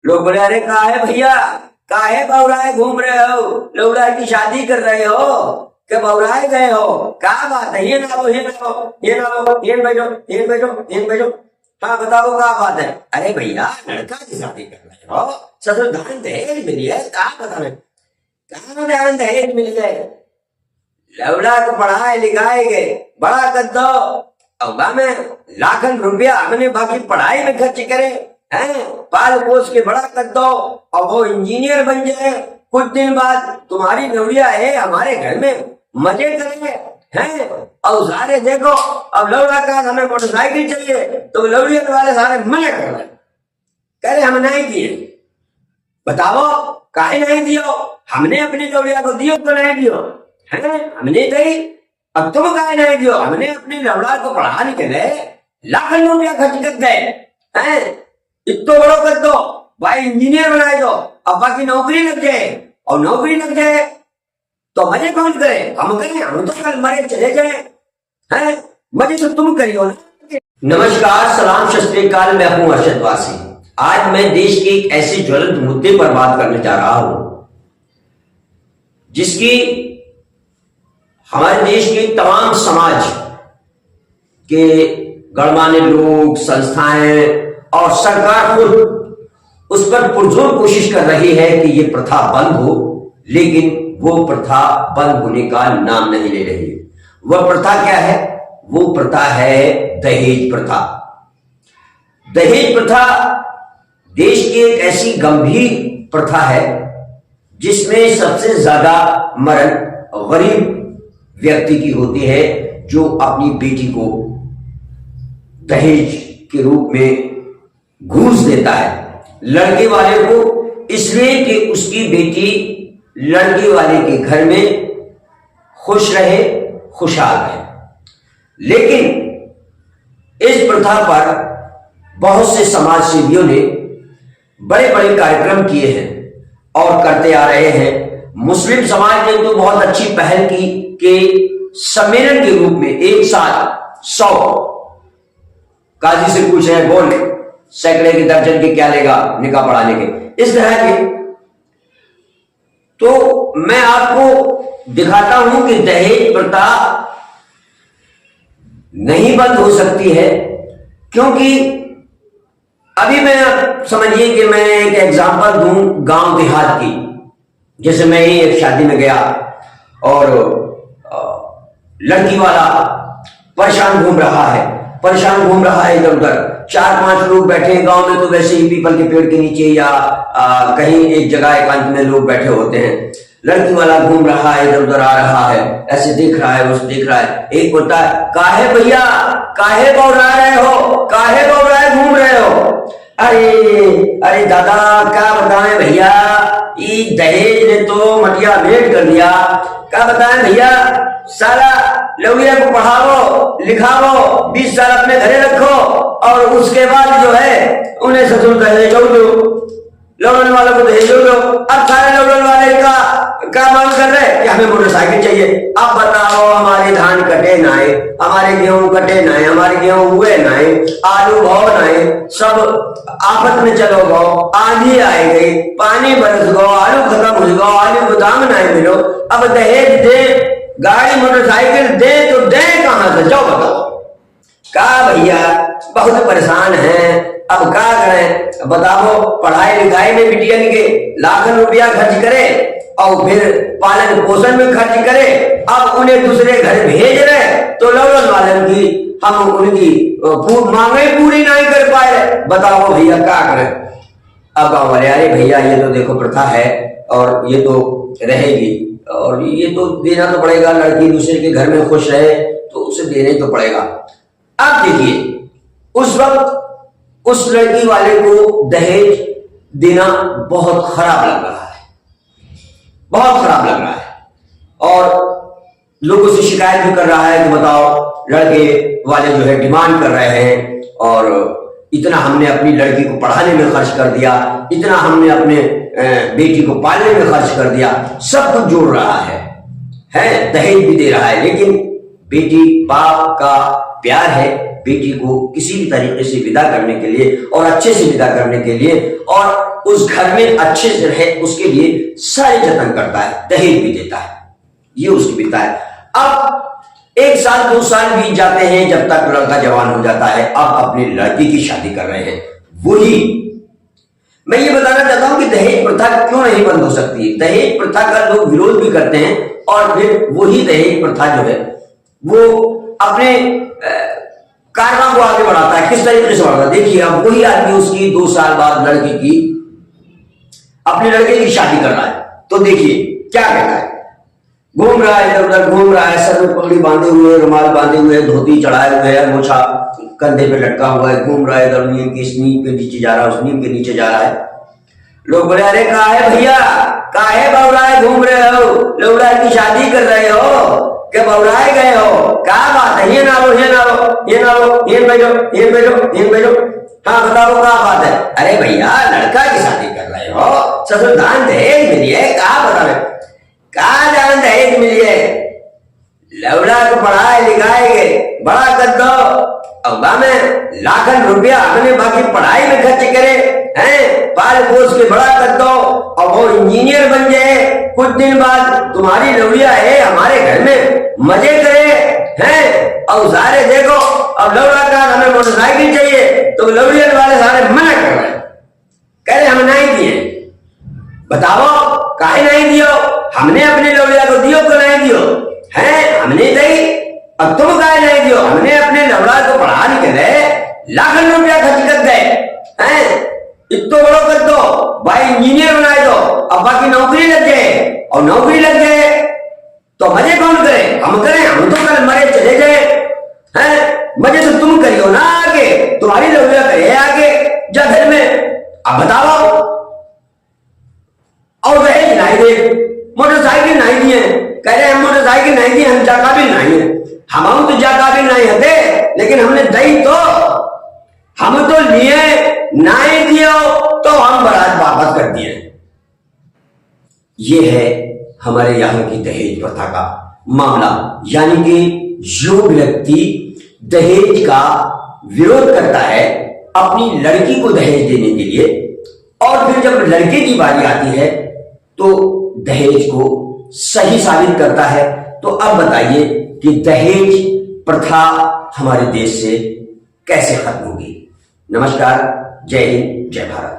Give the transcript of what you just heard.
लोग बोले अरे कहा है भैया, काहे बौराए घूम रहे हो, लौड़ा की शादी कर रहे हो कि बौराए गए हो, क्या बात है, ये ना हो, ये ना हो, ये ना हो, ये बैठो, ये बैठो, ये बैठो। हाँ बताओ क्या बात है। अरे भैया लड़का की शादी कर रहे हो, ससुर दान दहेज मिली है, क्या बता रहे, कहाँ दान दहेज मिल गए, लौड़ा को पढ़ाए लिखाए गए, बड़ा कर दो, अब में लाखन रुपया हमने बाकी पढ़ाई में खर्च करे हैं, पाल पोस के बड़ा कर दो और वो इंजीनियर बन जाए, कुछ दिन बाद तुम्हारी लौड़िया है हमारे घर में मजे करे हैं, और सारे देखो अब लौड़ा का हमें मोटरसाइकिल चाहिए तो लौड़िया वाले सारे मना कर रहे, कह रहे हम नहीं दिए। बताओ काहे नहीं दियो, हमने अपनी लौड़िया को दियो तो नहीं दियो है, हमने दी, अब तुम काहे नहीं दियो, हमने अपनी लौड़ा को पढ़ाने के लिए लाखों रुपया खर्च कर गए हैं, इतना बड़ो कर दो भाई, इंजीनियर बनाए दो, अब बाकी नौकरी लग जाए, और नौकरी लग जाए तो मजे कौन करे, हम करें, हम तो कल मरे चले जाए हैं, मजे तो तुम करियो ना। नमस्कार, सलाम, सत श्री अकाल, मैं हूं अर्शद वासी। आज मैं देश के एक ऐसे ज्वलंत मुद्दे पर बात करने जा रहा हूं जिसकी हमारे देश के तमाम समाज के गणमान्य लोग, संस्थाएं और सरकार खुद उस पर पुरजोर कोशिश कर रही है कि ये प्रथा बंद हो, लेकिन वो प्रथा बंद होने का नाम नहीं ले रही है। वह प्रथा क्या है? वो प्रथा है दहेज प्रथा। दहेज प्रथा देश की एक ऐसी गंभीर प्रथा है जिसमें सबसे ज्यादा मरण गरीब व्यक्ति की होती है, जो अपनी बेटी को दहेज के रूप में घूस देता है लड़के वाले को, इसलिए कि उसकी बेटी लड़के वाले के घर में खुश रहे, खुशहाल रहे। लेकिन इस प्रथा पर बहुत से समाज सेवियों ने बड़े बड़े कार्यक्रम किए हैं और करते आ रहे हैं। मुस्लिम समाज ने तो बहुत अच्छी पहल की कि सम्मेलन के रूप में एक साथ 100 काजी से पूछ रहे हैं, बोल सैकड़े के दर्जन के क्या लेगा निकाह पढ़ाने के, इस तरह के। तो मैं आपको दिखाता हूं कि दहेज प्रथा नहीं बंद हो सकती है, क्योंकि अभी मैं समझिए कि मैं एक एग्जांपल दूं गांव देहात की। जैसे मैं ही एक शादी में गया और लड़की वाला परेशान घूम रहा है इधर उधर, 4-5 लोग बैठे हैं। गांव में तो वैसे ही पीपल के पेड़ के नीचे या कहीं एक जगह एकांत में लोग बैठे होते हैं। लड़की वाला घूम रहा है, इधर उधर आ रहा है, ऐसे देख रहा है, उसे देख रहा है। एक बोलता है, काहे भैया, काहे बौरा रहे हो, काहे बौराए घूम रहे हो। अरे दादा क्या बताएं भैया, ये दहेज ने तो मटिया भेंट कर दिया। क्या बताएं भैया, साला लौड़िया को पढ़ाओ लिखाओ, 20 साल अपने घरे रखो और उसके बाद जो है उन्हें ससुर दहेज दो, लौड़ने वालों को दहेज दो। अब सारे लौड़ने वाले का क्या मांग कर रहे हैं कि हमें मोटरसाइकिल चाहिए। अब बताओ, हमारे धान कटे नाए, हमारे गेहूं कटे नाए, हमारे गेहूं हुए नाए, आलू भाव नाए, सब आफत में चलो गो, आंधी आई गई, पानी बरस गो, आलू खत्म हो गो, आलू गोदाम नहीं मिलो। अब दहेज दे, गाड़ी मोटरसाइकिल दे तो दे कहां से, जाओ बताओ। क्या भैया बहुत परेशान हैं, अब क्या करें बताओ। पढ़ाई लिखाई में बिटिया के लाखों रुपया खर्च करे और फिर पालन पोषण में खर्च करे, अब उन्हें दूसरे घर भेज रहे तो लौड़न वालन की हम उनकी मांगे पूरी नहीं कर पाए। बताओ भैया क्या करें। अब गाँव वाले, अरे भैया ये तो देखो प्रथा है और ये तो रहेगी और ये तो देना तो पड़ेगा, लड़की दूसरे के घर में खुश रहे तो उसे देना तो पड़ेगा। अब देखिए, उस वक्त उस लड़की वाले को दहेज देना बहुत खराब लग रहा है, बहुत खराब लग रहा है, और लोगों से शिकायत भी कर रहा है कि बताओ लड़के वाले जो है डिमांड कर रहे हैं और इतना हमने अपनी लड़की को पढ़ाने में खर्च कर दिया, इतना हमने अपने बेटी को पालने में खर्च कर दिया, सब कुछ जोड़ रहा है दहेज भी दे रहा है। लेकिन बेटी बाप का प्यार है, बेटी को किसी भी तरीके से विदा करने के लिए और अच्छे से विदा करने के लिए और उस घर में अच्छे से रहे उसके लिए सारे जतन करता है, दहेज भी देता है। ये उसकी पिता है। अब 1 साल 2 साल बीत जाते हैं, जब तक लड़का जवान हो जाता है। अब अपनी लड़की की शादी कर रहे हैं। वही मैं ये बताना चाहता हूं कि दहेज प्रथा क्यों नहीं बंद हो सकती। दहेज प्रथा का लोग विरोध भी करते हैं और फिर वही दहेज प्रथा जो है वो अपने कारनाम को आगे बढ़ाता है। किस तरीके से बढ़ाता है देखिए। अब वही आदमी उसकी 2 साल बाद लड़की की अपने लड़के की शादी कर रहा है, तो देखिए क्या कहता है। घूम रहा है, इधर उधर घूम रहा है, सर में पगड़ी बांधे हुए, रुमाल बांधे हुए, धोती चढ़ाए हुए है, मोछा कंधे पे लटका हुआ है, घूम रहा है इधर, नीम की इस नीम के नीचे जा रहा है, उस नीम के नीचे जा रहा है। लोग बोले अरे कहा है भैया, काहे बौराए घूम रहे हो, लौड़ा की शादी कर रहे हो, क्या बौराए गए हो, क्या बात है, ये ना लो, ये ना लो, ये ना लो, ये बैठो, ये बैठो, ये बैठो। हाँ बताओ क्या बात है। अरे भैया लड़का की शादी कर रहे हो, ससुर दान दहेज मिली है, कहा बताओ, कहा दान दहेज मिली है, लौड़ा को पढ़ाए लिखाएंगे, बड़ा कर दो, अब में लाखन रुपया हमने बाकी पढ़ाई में खर्च करे हैं, पाल पोस के बड़ा कर दो और वो इंजीनियर बन जाए, कुछ दिन बाद तुम्हारी लौड़िया है हमारे घर में मजे करे हैं। और सारे देखो अब लौड़ा का हमें मोटरसाइकिल चाहिए, तो लौड़िया वाले सारे मना कर रहे हैं, कह रहे हम नहीं दिए। बताओ काहे नहीं दियो, हमने अपने लौड़िया को दियो को नहीं दियो है, हमने दी, अब तुम काहे नहीं दियो, हमने अपने लौड़ा को पढ़ाने के लिए लाखों रुपया खर्च कर गए हैं, इतो बड़ो कर दो भाई, इंजीनियर बनाए दो, अब बाकी नौकरी लग जाए, और नौकरी लग जाए तो मजे कौन करे, हम करें, हम तो कल मरे चले जाए हैं, मजे तो तुम करियो ना आगे, तुम्हारी लौड़िया करे आगे जा घर में। अब बताओ और दहेज नहीं दे, मोटरसाइकिल नहीं दिए, कह रहे हम मोटरसाइकिल नहीं दिए, हम जाकाबिल नहीं है, हम तो जाकाबिल नहीं हते, लेकिन हमने दही तो हम तो लिए नहीं दियो तो हम बारात वापस कर दिए। ये है हमारे यहाँ की दहेज प्रथा का मामला। यानी कि जो व्यक्ति दहेज का विरोध करता है अपनी लड़की को दहेज देने के लिए, और फिर जब लड़के की बारी आती है तो दहेज को सही साबित करता है। तो अब बताइए कि दहेज प्रथा हमारे देश से कैसे खत्म होगी। नमस्कार, जय हिंद, जय भारत।